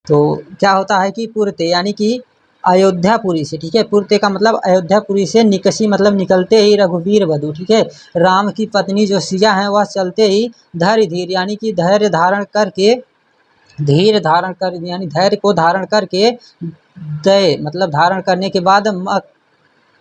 तो क्या होता है कि पुरते यानी कि अयोध्यापुरी से, ठीक है, पुरते का मतलब अयोध्यापुरी से, निकसी मतलब निकलते ही, रघुवीर वधु, ठीक है, राम की पत्नी जो सिया है वह चलते ही, धैर्य धीर यानी कि धैर्य धारण करके, धीर धारण कर यानी धैर्य को धारण करके, दय मतलब धारण करने के बाद,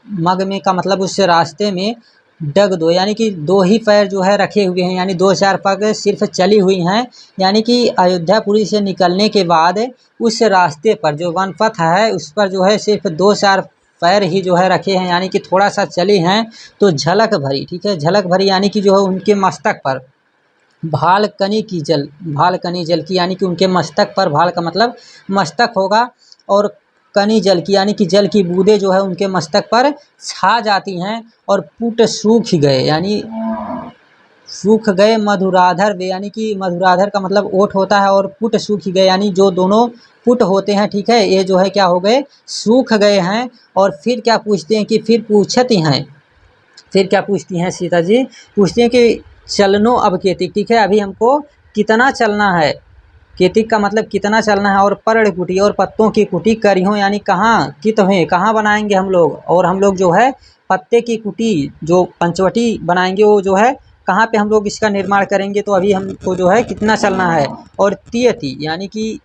मग में का मतलब उस रास्ते में, डग दो यानी कि दो ही पैर जो है रखे हुए हैं, यानी दो चार पग सिर्फ चली हुई हैं, यानी कि अयोध्यापुरी से निकलने के बाद उस रास्ते पर जो वन पथ है उस पर जो है सिर्फ दो चार पैर ही जो है रखे हैं, यानी कि थोड़ा सा चले हैं। तो झलक भरी, ठीक है, झलक भरी यानी कि जो है उनके मस्तक पर भालकनी की जल, भालकनी जल की यानी कि उनके मस्तक पर, भाल का मतलब मस्तक होगा, और कनी जल की यानी कि जल की बूंदें जो है उनके मस्तक पर छा जाती हैं, और पुट सूख गए यानी सूख गए, मधुराधर वे यानी कि मधुराधर का मतलब ओठ होता है, और पुट सूख गए यानी जो दोनों पुट होते हैं, ठीक है, ये जो है क्या हो गए, सूख गए हैं। और फिर क्या पूछते हैं कि फिर पूछती हैं, फिर क्या पूछती हैं सीता जी, पूछती हैं कि चलनो अब केतिक, ठीक है, अभी हमको कितना चलना है, केतिक का मतलब कितना चलना है, और पर्ण कुटी और पत्तों की कुटी करियो यानी कहाँ कित हुए, कहाँ बनाएंगे हम लोग, और हम लोग जो है पत्ते की कुटी जो पंचवटी बनाएंगे वो जो है कहाँ पे हम लोग इसका निर्माण करेंगे, तो अभी हमको जो है कितना चलना है। और तियति यानी कि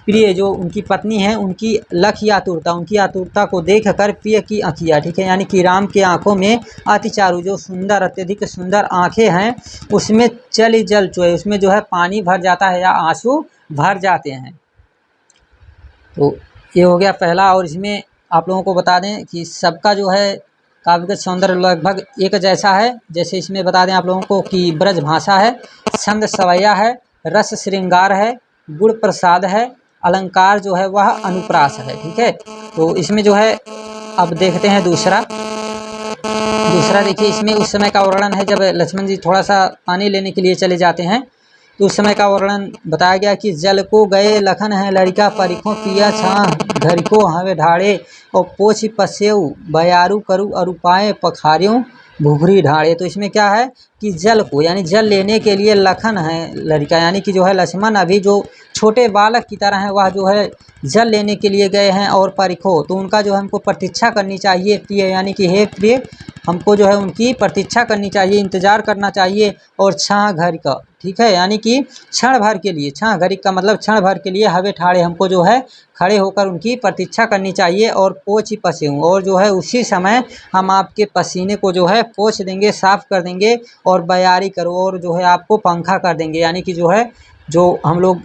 प्रिय जो उनकी पत्नी है उनकी लख आतुरता, उनकी आतुरता को देख कर प्रिय की आँखियाँ, ठीक है, यानी कि राम के आँखों में अति चारु जो सुंदर अत्यधिक सुंदर आँखें हैं उसमें चल जल चोए, उसमें जो है पानी भर जाता है या आंसू भर जाते हैं। तो ये हो गया पहला। और इसमें आप लोगों को बता दें कि सबका जो है काव्यगत सौंदर्य लगभग एक जैसा है। जैसे इसमें बता दें आप लोगों को कि ब्रज भाषा है, छंद सवैया है, रस श्रृंगार है, गुण प्रसाद है, अलंकार जो है वह अनुप्रास है, ठीक है। तो इसमें जो है अब देखते हैं दूसरा। दूसरा देखिए इसमें उस समय का वर्णन है जब लक्ष्मण जी थोड़ा सा पानी लेने के लिए चले जाते हैं, तो उस समय का वर्णन बताया गया कि जल को गए लखन है लड़का परिखों पिया छाँ घर को हवे ढाड़े और पोछ पसेऊ बयारू करू अरुपाए पखारियों भुभरी ढाड़े। तो इसमें क्या है कि जल को यानी जल लेने के लिए लखन है लड़का यानी कि जो है लक्ष्मण अभी जो छोटे बालक की तरह है वह जो है जल लेने के लिए गए हैं, और परिखो तो उनका जो है हमको प्रतीक्षा करनी चाहिए, प्रिय यानी कि हे प्रिय हमको जो है उनकी प्रतीक्षा करनी चाहिए, इंतज़ार करना चाहिए। और छाँ घर का, ठीक है, यानी कि क्षण भर के लिए, छाँ घड़ी का मतलब क्षण भर के लिए हवे ठाड़े हमको जो है खड़े होकर उनकी प्रतीक्षा करनी चाहिए। और पोछ पसेऊँ और जो है उसी समय हम आपके पसीने को जो है पोछ देंगे, साफ़ कर देंगे, और बयारी करो और जो है आपको पंखा कर देंगे, यानी कि जो है जो हम लोग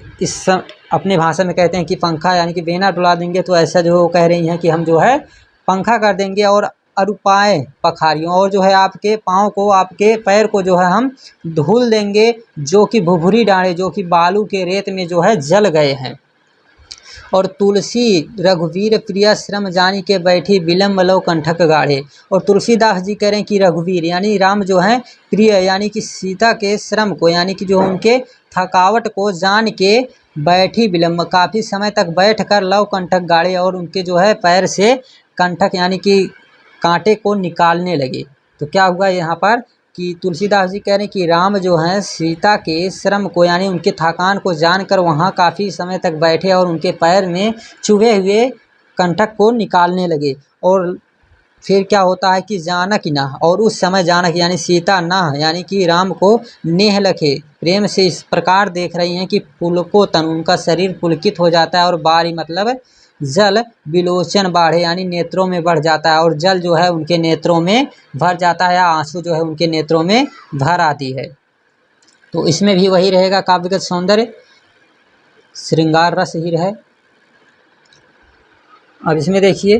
अपने भाषा में कहते हैं कि पंखा यानी कि बेना डुला देंगे, तो ऐसा जो कह रही हैं कि हम जो है पंखा कर देंगे। और अरुपाए पखारियों और जो है आपके पाँव को आपके पैर को जो है हम धुल देंगे, जो कि भुभरी डाँड़े जो कि बालू के रेत में जो है जल गए हैं। और तुलसी रघुवीर प्रिया श्रम जानी के बैठी विलम्ब लो कंठक गाढ़े। और तुलसीदास जी कह रहे हैं कि रघुवीर यानी राम जो है प्रिय यानी कि सीता के श्रम को यानी कि जो उनके थकावट को जान के बैठी विलम्ब काफ़ी समय तक बैठ कर लव कंठक गाड़े और उनके जो है पैर से कंठक यानी कि कांटे को निकालने लगे। तो क्या हुआ यहाँ पर कि तुलसीदास जी कह रहे हैं कि राम जो हैं सीता के श्रम को यानी उनके थकान को जानकर वहाँ काफ़ी समय तक बैठे और उनके पैर में चुभे हुए कंठक को निकालने लगे। और फिर क्या होता है कि जानक ना और उस समय जानक यानी सीता ना यानी कि राम को नेह लखे प्रेम से इस प्रकार देख रही हैं कि पुलको तन उनका शरीर पुलकित हो जाता है, और बारी मतलब जल विलोचन बाढ़े यानी नेत्रों में बढ़ जाता है, और जल जो है उनके नेत्रों में भर जाता है या आंसू जो है उनके नेत्रों में भर आती है। तो इसमें भी वही रहेगा काव्यगत सौंदर्य, श्रृंगार रस ही रहे। अब इसमें देखिए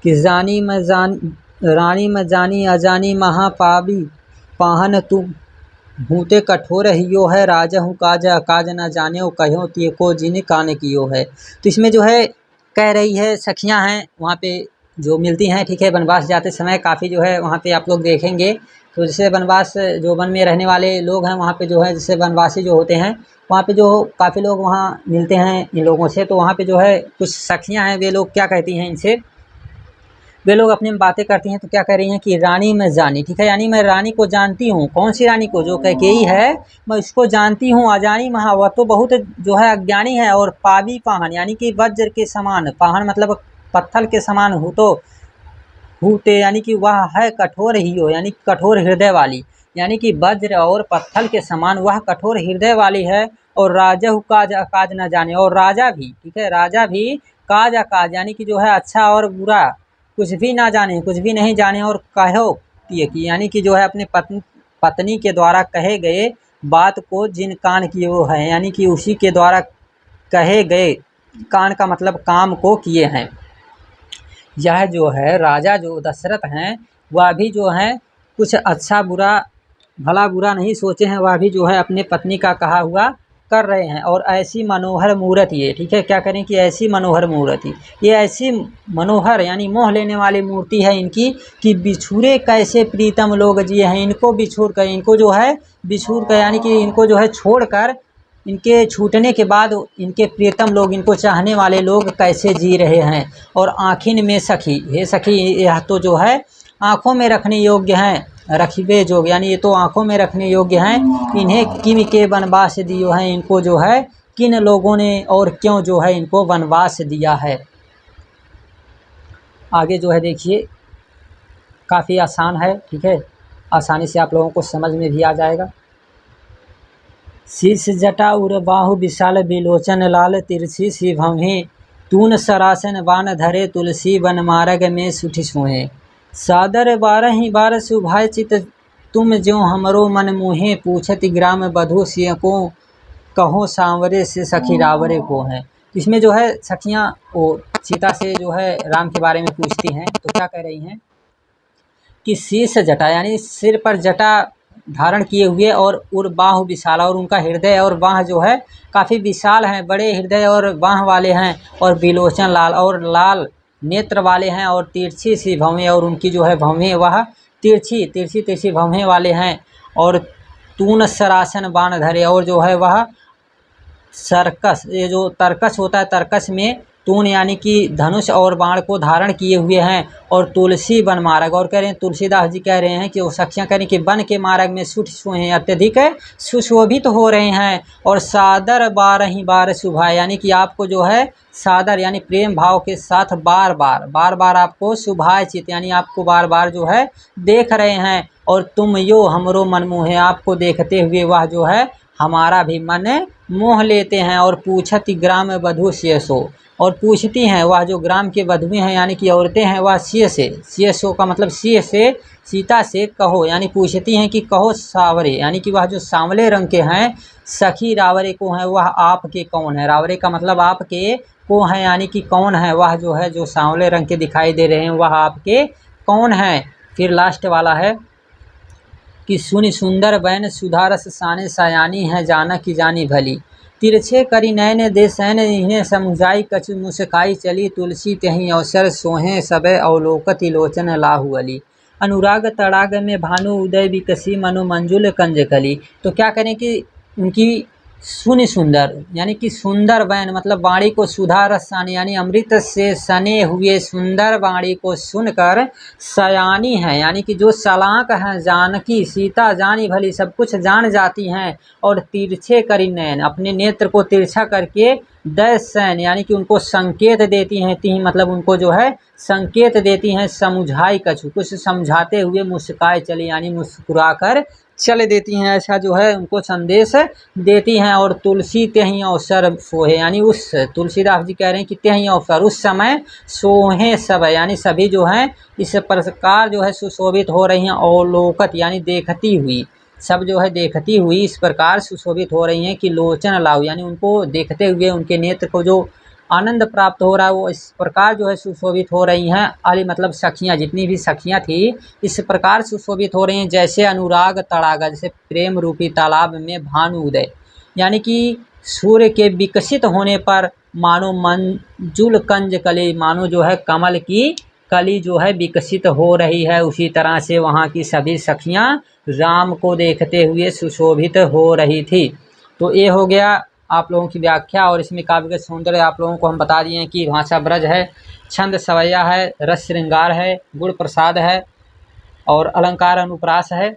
कि जानी मैं जान रानी मैं जानी अजानी महापावी पाहन तू भूते कठोर हियो है राजा हूँ काज काज न जाने ओ कहो तिय को जिन कान कियो है। तो इसमें जो है कह रही है सखियां हैं वहाँ पे जो मिलती हैं, ठीक है, वनवास जाते समय काफ़ी जो है वहाँ पे आप लोग देखेंगे। तो जैसे वनवास जो वन में रहने वाले लोग हैं वहाँ पे जो है जैसे वनवासी जो होते हैं वहाँ पे जो काफ़ी लोग वहाँ मिलते हैं इन लोगों से। तो वहाँ पे जो है कुछ सखियाँ हैं वे लोग क्या कहती हैं इनसे वे लोग अपने में बातें करती हैं तो क्या कह रही हैं कि रानी मैं जानी, ठीक है, यानी मैं रानी को जानती हूँ। कौन सी रानी को? जो कैकेयी है, मैं इसको जानती हूँ। अजानी महा, वह तो बहुत जो है अज्ञानी है। और पावी पाहन, यानी कि वज्र के समान, पाहन मतलब पत्थर के समान हो, तो हूते यानी कि वह है कठोर ही हो, यानी कठोर हृदय वाली, यानी कि वज्र और पत्थर के समान वह कठोर हृदय वाली है। और राजहु काज अकाज न जाने, और राजा भी, ठीक है, राजा भी काज अकाज यानी कि जो है अच्छा और बुरा कुछ भी ना जाने, कुछ भी नहीं जाने। और कहो कि यानी कि जो है अपने पत्नी के द्वारा कहे गए बात को जिन कान किए वो है, यानी कि उसी के द्वारा कहे गए, कान का मतलब काम को किए हैं। यह जो है राजा जो दशरथ हैं, वह भी जो है कुछ अच्छा बुरा भला बुरा नहीं सोचे हैं, वह भी जो है अपने पत्नी का कहा हुआ कर रहे हैं। और ऐसी मनोहर मूरत ये, ठीक है, क्या करें कि ऐसी मनोहर मूर्ति, ये ऐसी मनोहर यानी मोह लेने वाली मूर्ति है इनकी कि बिछुड़े कैसे प्रीतम लोग जिए हैं। इनको बिछोड़ कर, इनको जो है बिछुड़ कर यानी कि इनको जो है छोड़कर, इनके छूटने के बाद इनके प्रियतम लोग, इनको चाहने वाले लोग कैसे जी रहे हैं। और आँखिन में सखी, हे सखी, यह तो जो है आँखों में रखने योग्य हैं, रखिबे जोग, यानी ये तो आँखों में रखने योग्य हैं। इन्हें किम के वनवास दियो हैं, इनको जो है किन लोगों ने और क्यों जो है इनको वनवास दिया है। आगे जो है देखिए काफ़ी आसान है, ठीक है, आसानी से आप लोगों को समझ में भी आ जाएगा। शीश जटा उर बाहु विशाल बिलोचन लाल तिरछी सी भवें तून सरासन बान धरे तुलसी वन मार्ग में सुठी सोहे सादर बारह बार सुभाय चित तुम ज्यों हमरो मन मोहे पूछत ग्राम बधु सिय को कहो सांवरे से सखी रावरे को है। इसमें जो है सखियाँ वो सीता से जो है राम के बारे में पूछती हैं, तो क्या कह रही हैं कि शीश जटा यानी सिर पर जटा धारण किए हुए, और उर्बाहु विशाला, और उनका हृदय और बाह जो है काफ़ी विशाल हैं, बड़े हृदय और बाह वाले हैं। और बिलोचन लाल, और लाल नेत्र वाले हैं। और तिरछी सी भवें, और उनकी जो है भवें वह तिरछी तिरछी तिरछी भवें वाले हैं। और तून सरासन बाण धरे, और जो है वह सर्कस, ये जो तर्कस होता है, तर्कस में तून यानी कि धनुष और बाण को धारण किए हुए हैं। और तुलसी वन मार्ग, और कह रहे हैं तुलसीदास जी कह रहे हैं कि वो सखियाँ कह रही कि वन के मार्ग में हैं, अत्यधिक सुशोभित हो रहे हैं। और सादर बारही बार शुभा, यानी कि आपको जो है सादर यानी प्रेम भाव के साथ बार बार आपको शुभाचित यानी आपको बार बार जो है देख रहे हैं। और तुम यो हमरो मन मोहे, आपको देखते हुए वह जो है हमारा भी मन मोह लेते हैं। और पूछती ग्राम वधु शेषो, और पूछती हैं वह जो ग्राम के वधुएं हैं यानी कि औरतें हैं, वह सिय से, शेषो का मतलब सिय से, सीता से कहो, यानी पूछती हैं कि कहो सावरे, यानी कि वह जो सांवले रंग के हैं सखी रावरे को हैं, वह आपके कौन है। रावरे का मतलब आपके को हैं, यानी कि कौन है वह जो है जो सांवले रंग के दिखाई दे रहे हैं, वह आपके कौन हैं। फिर लास्ट वाला है कि सुनि सुंदर बैन सुधारस साने सयानी है जाना की जानी भली तिरछे करी नयन देसैन इन्हें समुझाई कछु मुस्काई चली तुलसी तहीं अवसर सोहे सबे अवलोकति लोचन लाहु अली अनुराग तड़ाग में भानु उदय विकसी मनु मंजुल कंज कली। तो क्या करें कि उनकी सुनि सुंदर यानी कि सुंदर बैन मतलब वाणी को सुधा रस सानी यानी अमृत से सने हुए सुंदर वाणी को सुनकर सयानी है यानी कि जो सलाक हैं जानकी सीता जानी भली सब कुछ जान जाती हैं। और तिरछे करी नयन अपने नेत्र को तिरछा करके दैसैन यानी कि उनको संकेत देती हैं, ती मतलब उनको जो है संकेत देती हैं। समुझाई कछु कुछ समझाते हुए मुस्काए चली यानी मुस्कुराकर चल देती हैं, ऐसा जो है उनको संदेश देती हैं। और तुलसी त्यहीं अवसर सोहे यानी उस तुलसीदास जी कह रहे हैं कि त्यहीं अवसर उस समय सोहे सब यानी सभी जो हैं इस प्रकार जो है सुशोभित हो रही हैं। अवलोकत यानी देखती हुई, सब जो है देखती हुई इस प्रकार सुशोभित हो रही हैं कि लोचन लाऊ यानी उनको देखते हुए उनके नेत्र को जो आनंद प्राप्त हो रहा है वो इस प्रकार जो है सुशोभित हो रही हैं। अली मतलब सखियाँ, जितनी भी सखियाँ थी इस प्रकार सुशोभित हो रही हैं जैसे अनुराग तड़ागा, जैसे प्रेम रूपी तालाब में भानु उदय यानी कि सूर्य के विकसित होने पर मानो मंजुल कंज कली, मानो जो है कमल की कली जो है विकसित हो रही है, उसी तरह से वहाँ की सभी सखियाँ राम को देखते हुए सुशोभित हो रही थी। तो ये हो गया आप लोगों की व्याख्या और इसमें काव्य के सौंदर्य आप लोगों को हम बता दिए हैं कि भाषा ब्रज है, छंद सवैया है, रस श्रृंगार है, गुण प्रसाद है और अलंकार अनुप्रास है।